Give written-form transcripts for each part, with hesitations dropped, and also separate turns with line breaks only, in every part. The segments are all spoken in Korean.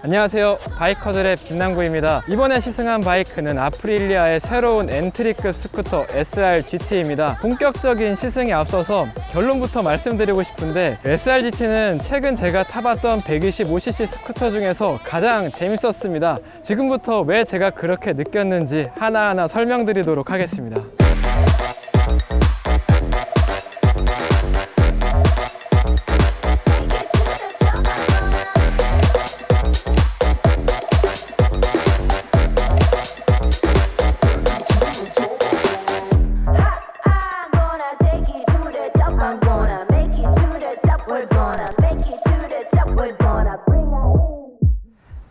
안녕하세요, 바이커들의 빛남구입니다. 이번에 시승한 바이크는 아프릴리아의 새로운 엔트리급 스쿠터 SR-GT입니다. 본격적인 시승에 앞서서 결론부터 말씀드리고 싶은데, SR-GT는 최근 제가 타봤던 125cc 스쿠터 중에서 가장 재밌었습니다. 지금부터 왜 제가 그렇게 느꼈는지 하나하나 설명드리도록 하겠습니다.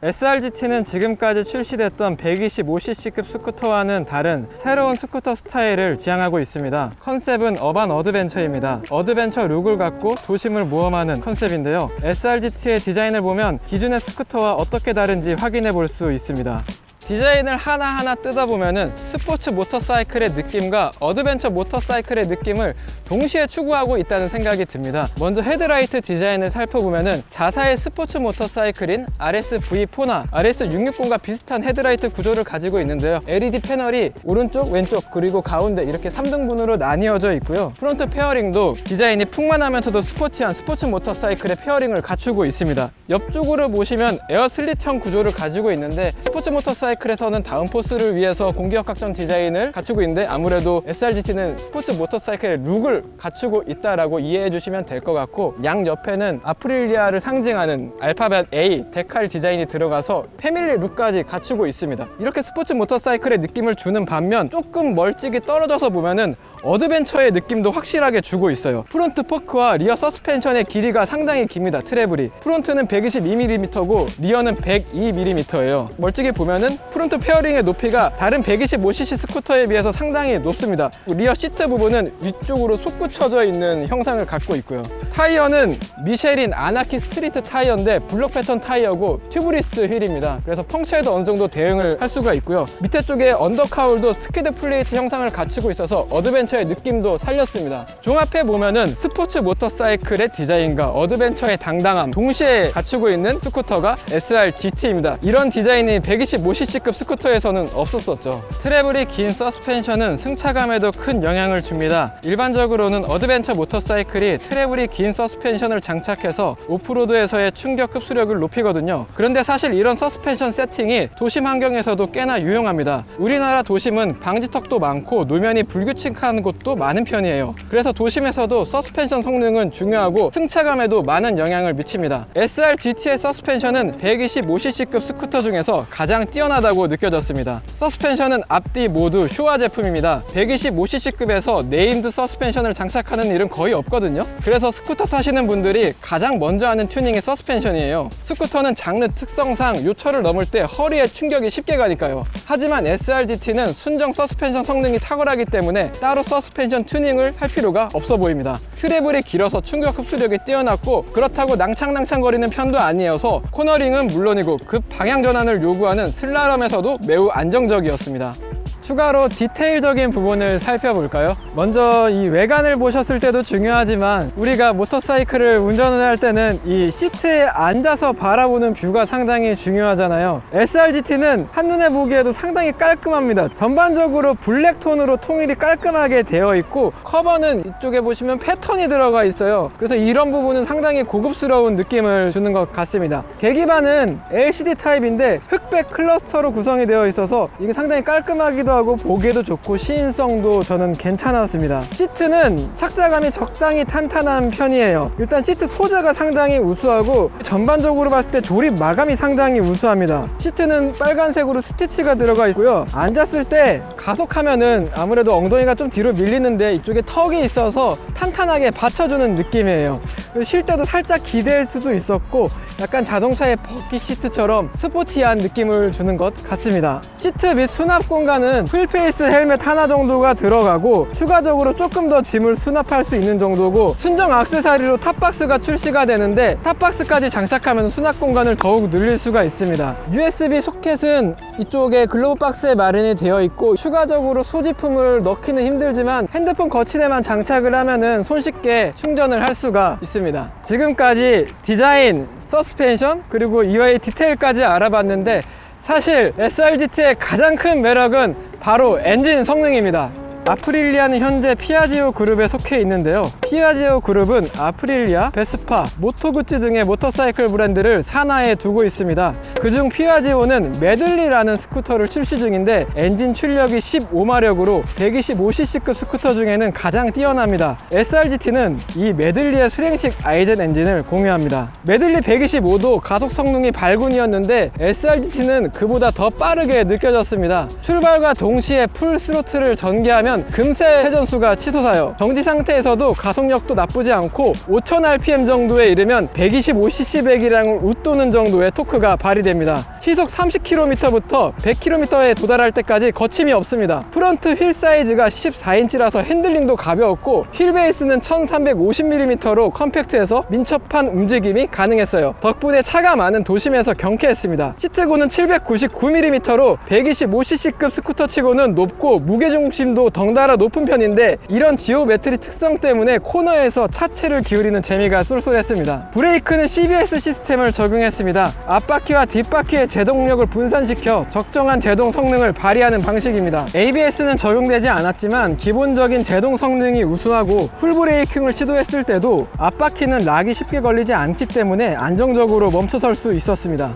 SR-GT는 지금까지 출시됐던 125cc급 스쿠터와는 다른 새로운 스쿠터 스타일을 지향하고 있습니다. 컨셉은 어반 어드벤처입니다. 어드벤처 룩을 갖고 도심을 모험하는 컨셉인데요. SR-GT의 디자인을 보면 기존의 스쿠터와 어떻게 다른지 확인해 볼 수 있습니다. 디자인을 하나하나 뜯어보면은 스포츠 모터사이클의 느낌과 어드벤처 모터사이클의 느낌을 동시에 추구하고 있다는 생각이 듭니다. 먼저 헤드라이트 디자인을 살펴보면은 자사의 스포츠 모터사이클인 RS-V4나 RS-660과 비슷한 헤드라이트 구조를 가지고 있는데요. LED 패널이 오른쪽, 왼쪽, 그리고 가운데 이렇게 3등분으로 나뉘어져 있고요. 프론트 페어링도 디자인이 풍만하면서도 스포티한 스포츠 모터사이클의 페어링을 갖추고 있습니다. 옆쪽으로 보시면 에어 슬릿형 구조를 가지고 있는데, 스포츠 모터사이클에서는 다운포스를 위해서 공기역학전 디자인을 갖추고 있는데, 아무래도 SR-GT는 스포츠 모터사이클의 룩을 갖추고 있다라고 이해해 주시면 될 것 같고, 양 옆에는 아프릴리아를 상징하는 알파벳 A 데칼 디자인이 들어가서 패밀리 룩까지 갖추고 있습니다. 이렇게 스포츠 모터사이클의 느낌을 주는 반면, 조금 멀찍이 떨어져서 보면은 어드벤처의 느낌도 확실하게 주고 있어요. 프론트 포크와 리어 서스펜션의 길이가 상당히 깁니다. 트래블이 프론트는 122mm고 리어는 102mm예요. 멀찍이 보면은 프론트 페어링의 높이가 다른 125cc 스쿠터에 비해서 상당히 높습니다. 리어 시트 부분은 위쪽으로 솟구쳐져 있는 형상을 갖고 있고요. 타이어는 미쉐린 아나키 스트리트 타이어인데 블록 패턴 타이어고 튜브리스 휠입니다. 그래서 펑처에도 어느 정도 대응을 할 수가 있고요. 밑에 쪽에 언더카울도 스키드 플레이트 형상을 갖추고 있어서 어드벤처의 느낌도 살렸습니다. 종합해 보면은 스포츠 모터사이클의 디자인과 어드벤처의 당당함 동시에 갖추고 있는 스쿠터가 SR-GT입니다. 이런 디자인이 125cc급 스쿠터에서는 없었었죠. 트래블이 긴 서스펜션은 승차감에도 큰 영향을 줍니다. 일반적으로는 어드벤처 모터사이클이 트래블이 긴 서스펜션을 장착해서 오프로드에서의 충격 흡수력을 높이거든요. 그런데 사실 이런 서스펜션 세팅이 도심 환경에서도 꽤나 유용합니다. 우리나라 도심은 방지턱도 많고 노면이 불규칙한 곳도 많은 편이에요. 그래서 도심에서도 서스펜션 성능은 중요하고 승차감에도 많은 영향을 미칩니다. SR-GT의 서스펜션은 125cc급 스쿠터 중에서 가장 뛰어나다고 느껴졌습니다. 서스펜션은 앞뒤 모두 쇼와 제품입니다. 125cc급에서 네임드 서스펜션을 장착하는 일은 거의 없거든요. 그래서 스쿠터 타시는 분들이 가장 먼저 하는 튜닝이 서스펜션이에요. 스쿠터는 장르 특성상 요철을 넘을 때 허리에 충격이 쉽게 가니까요. 하지만 SR-GT는 순정 서스펜션 성능이 탁월하기 때문에 따로 서스펜션 튜닝을 할 필요가 없어 보입니다. 트래블이 길어서 충격 흡수력이 뛰어났고, 그렇다고 낭창낭창거리는 편도 아니어서 코너링은 물론이고 급 방향 전환을 요구하는 슬라럼에서도 매우 안정적이었습니다. 추가로 디테일적인 부분을 살펴볼까요? 먼저 이 외관을 보셨을 때도 중요하지만, 우리가 모터사이클을 운전을 할 때는 이 시트에 앉아서 바라보는 뷰가 상당히 중요하잖아요. SR-GT는 한눈에 보기에도 상당히 깔끔합니다. 전반적으로 블랙톤으로 통일이 깔끔하게 되어 있고, 커버는 이쪽에 보시면 패턴이 들어가 있어요. 그래서 이런 부분은 상당히 고급스러운 느낌을 주는 것 같습니다. 계기판은 LCD 타입인데 흑백 클러스터로 구성이 되어 있어서 이게 상당히 깔끔하기도 하고 보기에도 좋고 시인성도 저는 괜찮았습니다. 시트는 착자감이 적당히 탄탄한 편이에요. 일단 시트 소재가 상당히 우수하고, 전반적으로 봤을 때 조립 마감이 상당히 우수합니다. 시트는 빨간색으로 스티치가 들어가 있고요. 앉았을 때 가속하면은 아무래도 엉덩이가 좀 뒤로 밀리는데 이쪽에 턱이 있어서 탄탄하게 받쳐주는 느낌이에요. 쉴 때도 살짝 기댈 수도 있었고, 약간 자동차의 버킷 시트처럼 스포티한 느낌을 주는 것 같습니다. 시트 및 수납 공간은 보시면 풀페이스 헬멧 하나 정도가 들어가고 추가적으로 조금 더 짐을 수납할 수 있는 정도고, 순정 액세서리로 탑박스가 출시가 되는데 탑박스까지 장착하면 수납 공간을 더욱 늘릴 수가 있습니다. USB 소켓은 이쪽에 글로브 박스에 마련이 되어 있고, 추가적으로 소지품을 넣기는 힘들지만 핸드폰 거치대만 장착을 하면은 손쉽게 충전을 할 수가 있습니다. 지금까지 디자인, 서스펜션, 그리고 이외의 디테일까지 알아봤는데, 사실 SRGT의 가장 큰 매력은 바로 엔진 성능입니다. 아프릴리아는 현재 피아지오 그룹에 속해 있는데요. 피아지오 그룹은 아프릴리아, 베스파, 모토구찌 등의 모터사이클 브랜드를 산하에 두고 있습니다. 그중 피아지오는 메들리라는 스쿠터를 출시 중인데, 엔진 출력이 15마력으로 125cc급 스쿠터 중에는 가장 뛰어납니다. SRGT는 이 메들리의 수랭식 아이젠 엔진을 공유합니다. 메들리 125도 가속 성능이 발군이었는데 SRGT는 그보다 더 빠르게 느껴졌습니다. 출발과 동시에 풀 스로틀을 전개하면 금세 회전수가 치솟아요. 정지 상태에서도 가속력도 나쁘지 않고 5000rpm 정도에 이르면 125cc 배기량을 웃도는 정도의 토크가 발휘됩니다. 시속 30km부터 100km에 도달할 때까지 거침이 없습니다. 프론트 휠 사이즈가 14인치라서 핸들링도 가벼웠고, 휠 베이스는 1350mm로 컴팩트해서 민첩한 움직임이 가능했어요. 덕분에 차가 많은 도심에서 경쾌했습니다. 시트고는 799mm로 125cc급 스쿠터 치고는 높고 무게중심도 덩달아 높은 편인데, 이런 지오메트리 특성 때문에 코너에서 차체를 기울이는 재미가 쏠쏠했습니다. 브레이크는 CBS 시스템을 적용했습니다. 앞바퀴와 뒷바퀴의 제동력을 분산시켜 적정한 제동 성능을 발휘하는 방식입니다. ABS는 적용되지 않았지만 기본적인 제동 성능이 우수하고, 풀브레이킹을 시도했을 때도 앞바퀴는 락이 쉽게 걸리지 않기 때문에 안정적으로 멈춰설 수 있었습니다.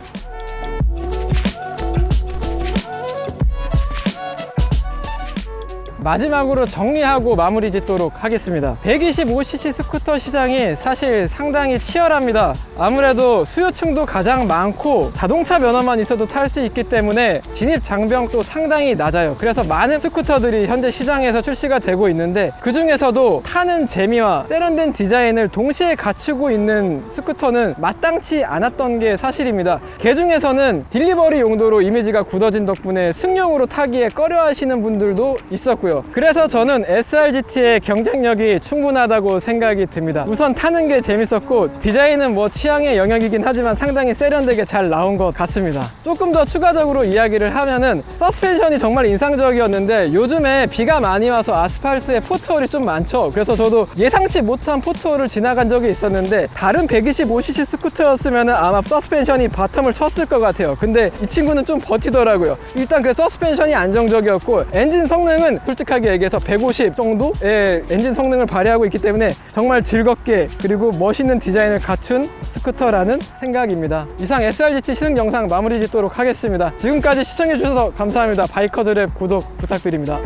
마지막으로 정리하고 마무리 짓도록 하겠습니다. 125cc 스쿠터 시장이 사실 상당히 치열합니다. 아무래도 수요층도 가장 많고 자동차 면허만 있어도 탈 수 있기 때문에 진입 장벽도 상당히 낮아요. 그래서 많은 스쿠터들이 현재 시장에서 출시가 되고 있는데, 그 중에서도 타는 재미와 세련된 디자인을 동시에 갖추고 있는 스쿠터는 마땅치 않았던 게 사실입니다. 그 중에서는 딜리버리 용도로 이미지가 굳어진 덕분에 승용으로 타기에 꺼려 하시는 분들도 있었고요. 그래서 저는 SRGT의 경쟁력이 충분하다고 생각이 듭니다. 우선 타는 게 재밌었고, 디자인은 뭐 취향의 영역이긴 하지만 상당히 세련되게 잘 나온 것 같습니다. 조금 더 추가적으로 이야기를 하면은, 서스펜션이 정말 인상적이었는데, 요즘에 비가 많이 와서 아스팔트에 포트홀이 좀 많죠. 그래서 저도 예상치 못한 포트홀을 지나간 적이 있었는데, 다른 125cc 스쿠터였으면 아마 서스펜션이 바텀을 쳤을 것 같아요. 근데 이 친구는 좀 버티더라고요. 일단 그 서스펜션이 안정적이었고, 엔진 성능은 솔직하게 얘기해서 150 정도의 엔진 성능을 발휘하고 있기 때문에 정말 즐겁게, 그리고 멋있는 디자인을 갖춘 스쿠터라는 생각입니다. 이상 SRGT 시승 영상 마무리 짓도록 하겠습니다. 지금까지 시청해주셔서 감사합니다. 바이커즈랩 구독 부탁드립니다.